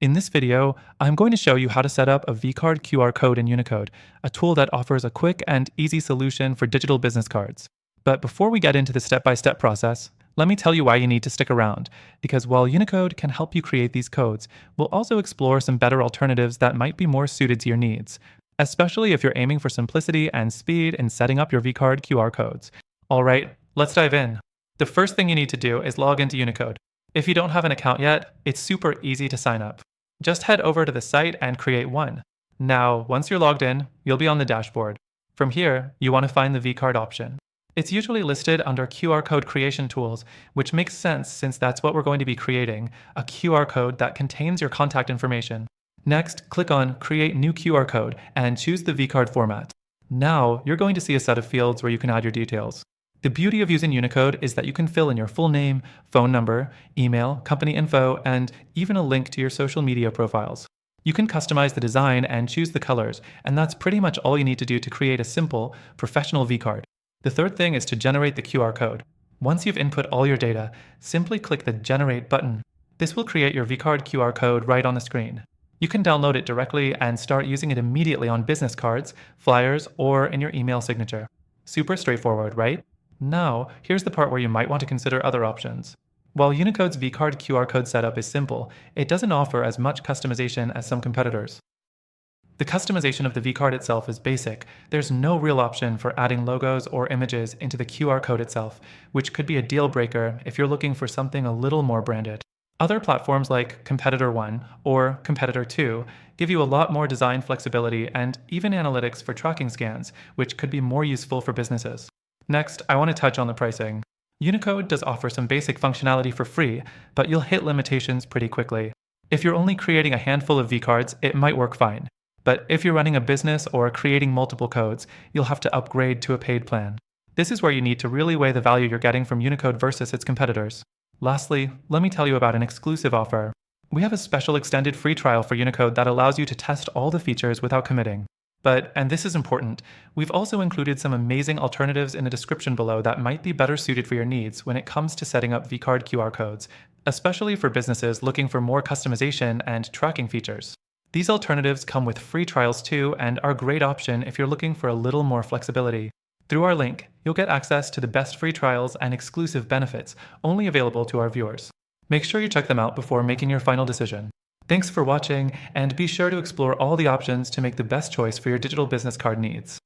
In this video, I'm going to show you how to set up a vCard QR code in Uniqode, a tool that offers a quick and easy solution for digital business cards. But before we get into the step-by-step process, let me tell you why you need to stick around, because while Uniqode can help you create these codes, we'll also explore some better alternatives that might be more suited to your needs, especially if you're aiming for simplicity and speed in setting up your vCard QR codes. All right, let's dive in. The first thing you need to do is log into Uniqode. If you don't have an account yet, it's super easy to sign up. Just head over to the site and create one. Now, once you're logged in, you'll be on the dashboard. From here, you want to find the vCard option. It's usually listed under QR code creation tools, which makes sense since that's what we're going to be creating, a QR code that contains your contact information. Next, click on Create New QR Code and choose the vCard format. Now, you're going to see a set of fields where you can add your details. The beauty of using Uniqode is that you can fill in your full name, phone number, email, company info, and even a link to your social media profiles. You can customize the design and choose the colors, and that's pretty much all you need to do to create a simple, professional vCard. The third thing is to generate the QR code. Once you've input all your data, simply click the Generate button. This will create your vCard QR code right on the screen. You can download it directly and start using it immediately on business cards, flyers, or in your email signature. Super straightforward, right? Now, here's the part where you might want to consider other options. While Unicode's vCard QR code setup is simple, it doesn't offer as much customization as some competitors. The customization of the vCard itself is basic. There's no real option for adding logos or images into the QR code itself, which could be a deal breaker if you're looking for something a little more branded. Other platforms like Competitor 1 or Competitor 2 give you a lot more design flexibility and even analytics for tracking scans, which could be more useful for businesses. Next, I want to touch on the pricing. Uniqode does offer some basic functionality for free, but you'll hit limitations pretty quickly. If you're only creating a handful of vCards, it might work fine. But if you're running a business or creating multiple codes, you'll have to upgrade to a paid plan. This is where you need to really weigh the value you're getting from Uniqode versus its competitors. Lastly, let me tell you about an exclusive offer. We have a special extended free trial for Uniqode that allows you to test all the features without committing. But, and this is important, we've also included some amazing alternatives in the description below that might be better suited for your needs when it comes to setting up vCard QR codes, especially for businesses looking for more customization and tracking features. These alternatives come with free trials too and are a great option if you're looking for a little more flexibility. Through our link, you'll get access to the best free trials and exclusive benefits only available to our viewers. Make sure you check them out before making your final decision. Thanks for watching, and be sure to explore all the options to make the best choice for your digital business card needs.